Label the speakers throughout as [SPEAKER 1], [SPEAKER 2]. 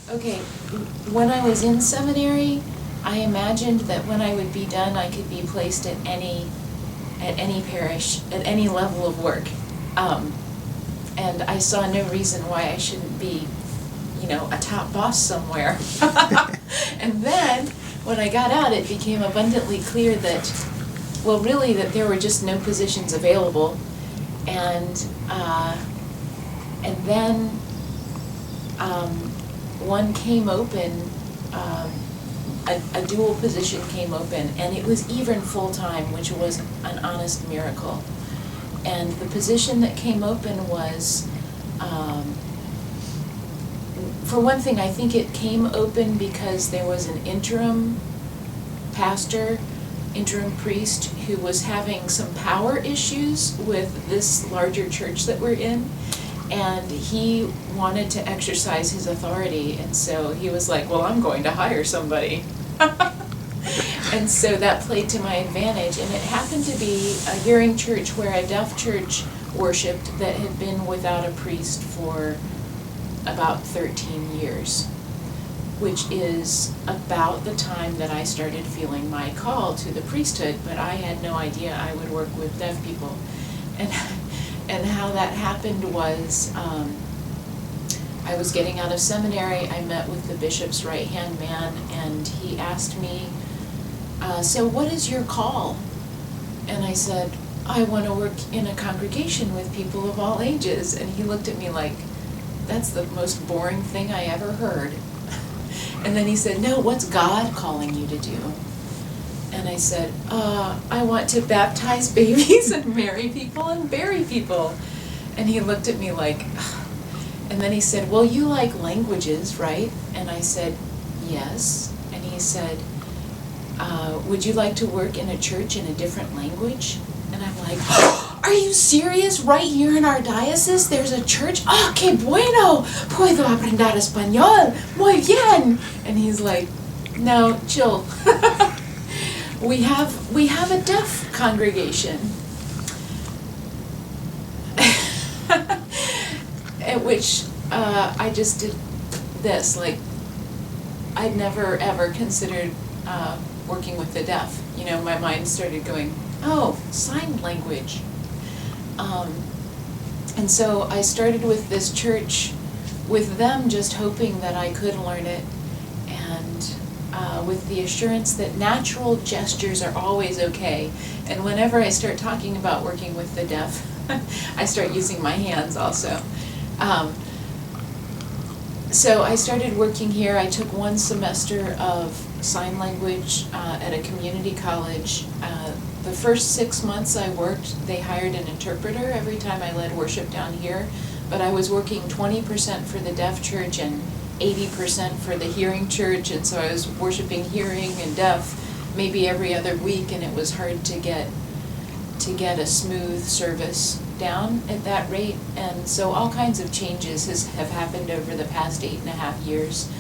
[SPEAKER 1] Okay, when I was in seminary, I imagined that when I would be done, I could be placed at any parish, at any level of work. And I saw no reason why I shouldn't be, a top boss somewhere. And then, when I got out, it became abundantly clear that, really that there were just no positions available. And then one came open, a dual position came open, and it was even full-time, which was an honest miracle. And the position that came open was, for one thing, I think it came open because there was an interim pastor, interim priest, who was having some power issues with this larger church that we're in. And he wanted to exercise his authority, and so he was like, well, I'm going to hire somebody. And so that played to my advantage, and it happened to be a hearing church where a deaf church worshipped that had been without a priest for about 13 years, which is about the time that I started feeling my call to the priesthood, but I had no idea I would work with deaf people. And how that happened was, I was getting out of seminary, I met with the bishop's right-hand man, and he asked me, so what is your call? And I said, I want to work in a congregation with people of all ages. And he looked at me like, that's the most boring thing I ever heard. And then he said, no, what's God calling you to do? And I said, I want to baptize babies and marry people and bury people. And he looked at me like, and then he said, well, you like languages, right? And I said, yes. And he said, would you like to work in a church in a different language? And I'm like, are you serious? Right here in our diocese, there's a church? Ah, qué bueno! Puedo aprender español. Muy bien! And he's like, no, chill. We have a deaf congregation. At which I just did this, like, I'd never ever considered working with the deaf. My mind started going, oh, sign language. And so I started with this church with them just hoping that I could learn it, and with the assurance that natural gestures are always okay. And whenever I start talking about working with the deaf, I start using my hands also. So I started working here. I took one semester of sign language at a community college. The first 6 months I worked, they hired an interpreter every time I led worship down here, but I was working 20% for the deaf church and 80% for the hearing church, and so I was worshiping hearing and deaf maybe every other week, and it was hard to get a smooth service down at that rate. And so all kinds of changes have happened over the past 8.5 years.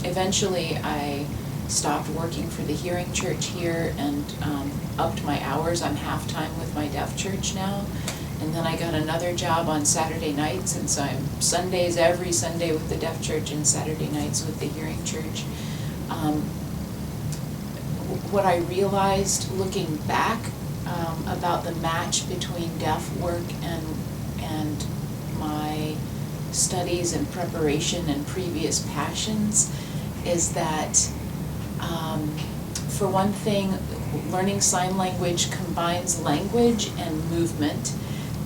[SPEAKER 1] Eventually I stopped working for the hearing church here and upped my hours. I'm half-time with my deaf church now. And then I got another job on Saturday nights, and so I'm Sundays, every Sunday with the deaf church, and Saturday nights with the hearing church. What I realized looking back about the match between deaf work and my studies and preparation and previous passions is that, for one thing, learning sign language combines language and movement.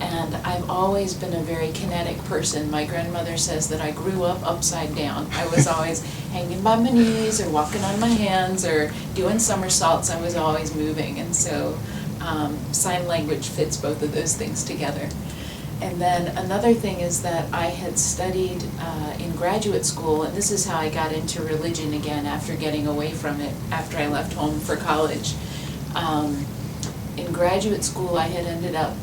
[SPEAKER 1] And I've always been a very kinetic person. My grandmother says that I grew up upside down. I was always hanging by my knees or walking on my hands or doing somersaults. I was always moving. And so sign language fits both of those things together. And then another thing is that I had studied in graduate school, and this is how I got into religion again after getting away from it after I left home for college. In graduate school I had ended up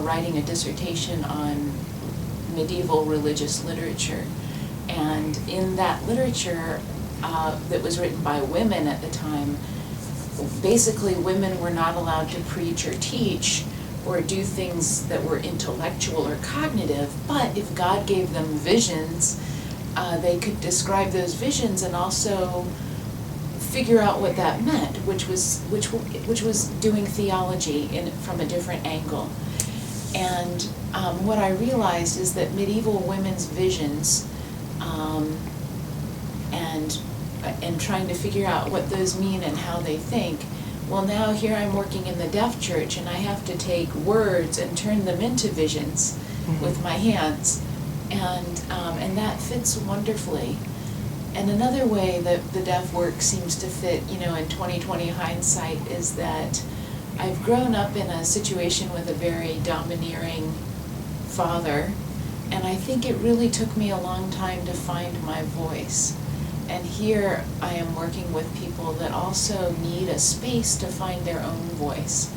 [SPEAKER 1] writing a dissertation on medieval religious literature. And in that literature that was written by women at the time, basically women were not allowed to preach or teach or do things that were intellectual or cognitive, but if God gave them visions, they could describe those visions and also figure out what that meant, which was doing theology from a different angle. And what I realized is that medieval women's visions and trying to figure out what those mean and how they think. Well, now here I'm working in the deaf church, and I have to take words and turn them into visions with my hands, and that fits wonderfully. And another way that the deaf work seems to fit, in 2020 hindsight, is that I've grown up in a situation with a very domineering father, and I think it really took me a long time to find my voice. And here I am working with people that also need a space to find their own voice.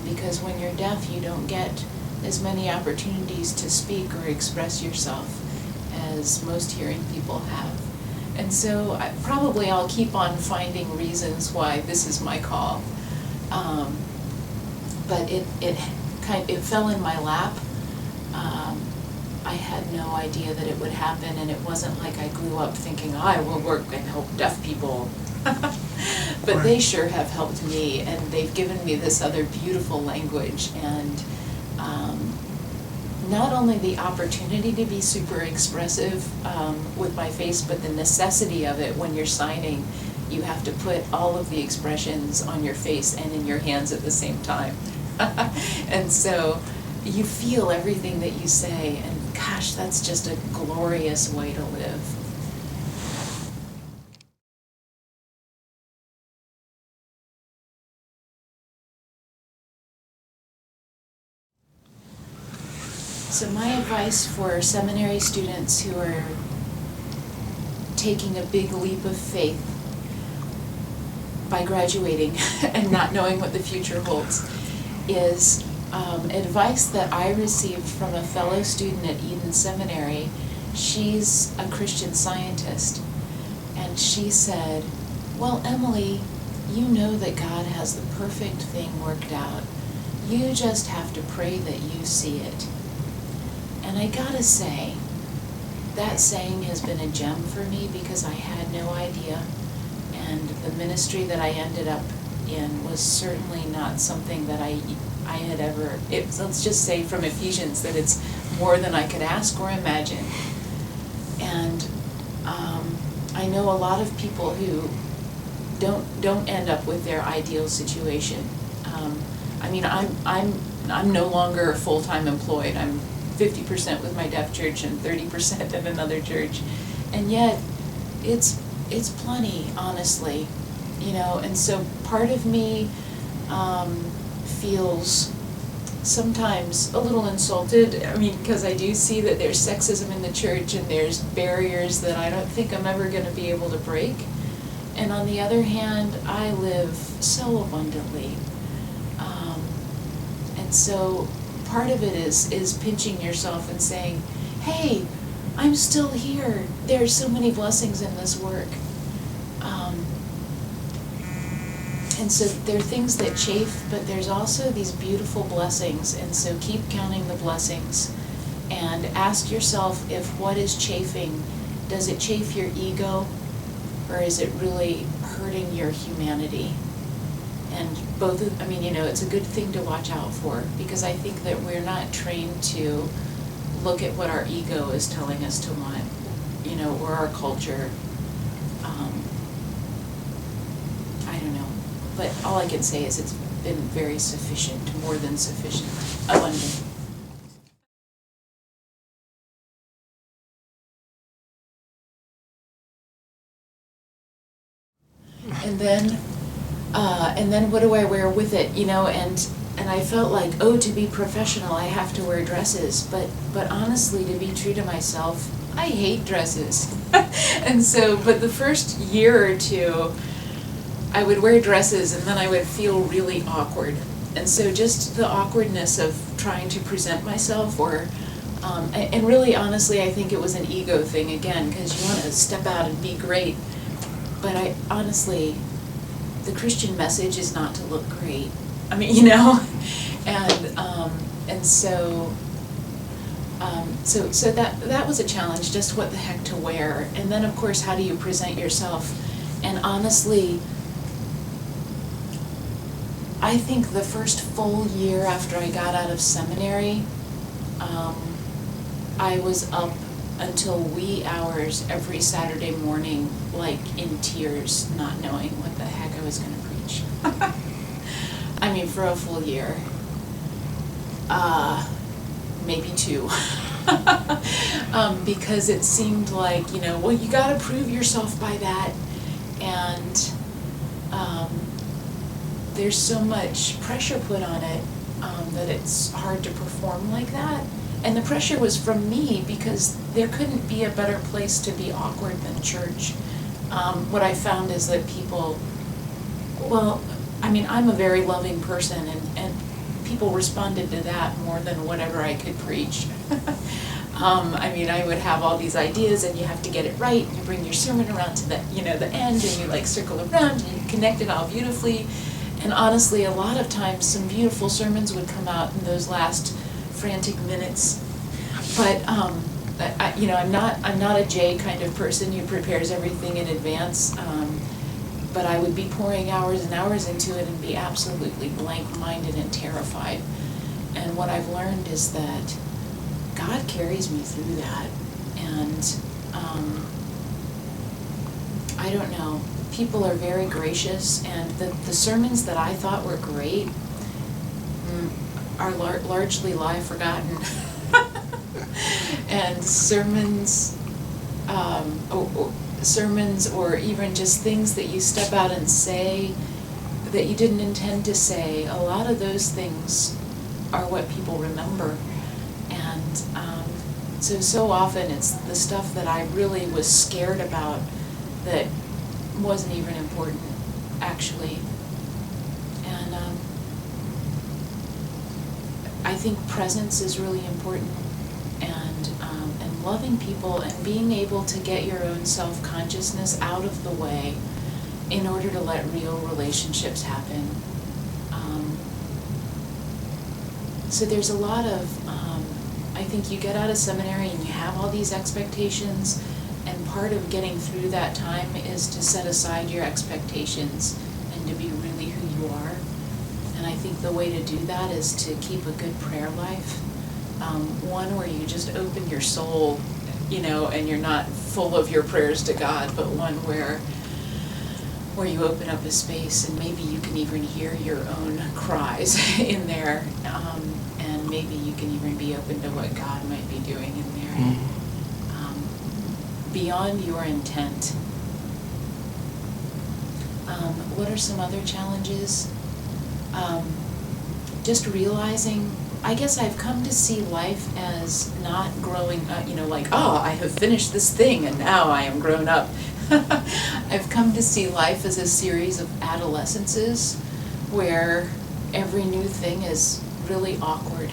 [SPEAKER 1] Because when you're deaf, you don't get as many opportunities to speak or express yourself as most hearing people have. And so I'll keep on finding reasons why this is my call. But it fell in my lap. I had no idea that it would happen, and it wasn't like I grew up thinking, I will work and help deaf people. But they sure have helped me, and they've given me this other beautiful language, and not only the opportunity to be super expressive with my face, but the necessity of it. When you're signing, you have to put all of the expressions on your face and in your hands at the same time. And so you feel everything that you say, and gosh, that's just a glorious way to live. So my advice for seminary students who are taking a big leap of faith by graduating and not knowing what the future holds is advice that I received from a fellow student at Eden Seminary. She's a Christian Scientist, and she said, well, Emily, you know that God has the perfect thing worked out. You just have to pray that you see it. And I gotta say, that saying has been a gem for me, because I had no idea, and the ministry that I ended up in was certainly not something that I had ever, let's just say from Ephesians that it's more than I could ask or imagine. And I know a lot of people who don't end up with their ideal situation. I'm no longer full-time employed. I'm 50% with my deaf church and 30% at another church, and yet it's plenty, honestly, and so part of me feels sometimes a little insulted, because I do see that there's sexism in the church and there's barriers that I don't think I'm ever going to be able to break, and on the other hand, I live so abundantly, and so part of it is pinching yourself and saying, hey, I'm still here. There's so many blessings in this work. And so there are things that chafe, but there's also these beautiful blessings. And so keep counting the blessings and ask yourself, if what is chafing, does it chafe your ego, or is it really hurting your humanity? And both, it's a good thing to watch out for, because I think that we're not trained to look at what our ego is telling us to want, or our culture. I don't know. But all I can say is it's been very sufficient, more than sufficient, abundant. And then what do I wear with it, and I felt like, to be professional, I have to wear dresses, but honestly, to be true to myself, I hate dresses. And so, but the first year or two, I would wear dresses, and then I would feel really awkward. And so just the awkwardness of trying to present myself, and really honestly, I think it was an ego thing again, because you want to step out and be great. But the Christian message is not to look great. And so So that was a challenge, just what the heck to wear. And then, of course, how do you present yourself? And honestly, I think the first full year after I got out of seminary, I was up until wee hours every Saturday morning, like in tears, not knowing what the heck I was going to preach. I mean, for a full year. Maybe 2. Because it seemed like, well, you gotta prove yourself by that, and there's so much pressure put on it that it's hard to perform like that. And the pressure was from me, because there couldn't be a better place to be awkward than church. What I found is that people, well, I mean, I'm a very loving person, and people responded to that more than whatever I could preach. I mean, I would have all these ideas, and you have to get it right, and you bring your sermon around to the end, and you like circle around, and you connect it all beautifully. And honestly, a lot of times some beautiful sermons would come out in those last frantic minutes. But I'm not a Jay kind of person who prepares everything in advance. But I would be pouring hours and hours into it and be absolutely blank-minded and terrified. And what I've learned is that God carries me through that. And I don't know, people are very gracious, and the sermons that I thought were great are largely lie forgotten. And sermons or even just things that you step out and say that you didn't intend to say, a lot of those things are what people remember. And so often it's the stuff that I really was scared about that wasn't even important, actually. And I think presence is really important, and loving people and being able to get your own self-consciousness out of the way in order to let real relationships happen. So there's a lot of, I think you get out of seminary and you have all these expectations, and part of getting through that time is to set aside your expectations and to be really who you are. And I think the way to do that is to keep a good prayer life. One where you just open your soul, and you're not full of your prayers to God, but one where you open up a space, and maybe you can even hear your own cries in there, and maybe you can even be open to what God might be doing in there, beyond your intent. What are some other challenges? Just realizing, I guess I've come to see life as not growing up, like, I have finished this thing and now I am grown up. I've come to see life as a series of adolescences where every new thing is really awkward.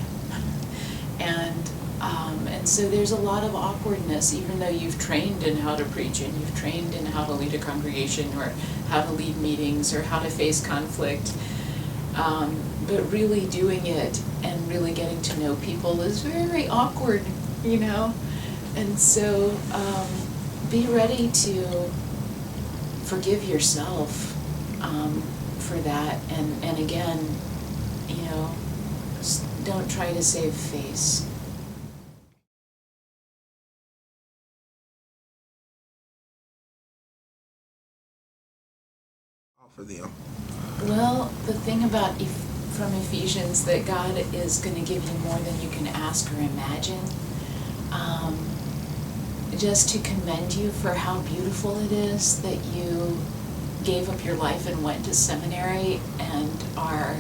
[SPEAKER 1] And so there's a lot of awkwardness, even though you've trained in how to preach, and you've trained in how to lead a congregation, or how to lead meetings, or how to face conflict. But really doing it and really getting to know people is very awkward, And so be ready to forgive yourself for that. And again, don't try to save face.
[SPEAKER 2] For them.
[SPEAKER 1] Well, the thing about from Ephesians, that God is going to give you more than you can ask or imagine. Just to commend you for how beautiful it is that you gave up your life and went to seminary and are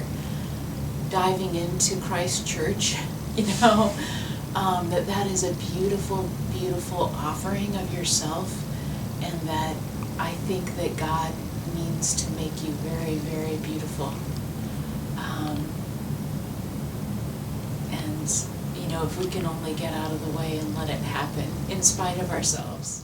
[SPEAKER 1] diving into Christ Church, that is a beautiful, beautiful offering of yourself, and that I think that God means to make you very, very beautiful. And if we can only get out of the way and let it happen in spite of ourselves.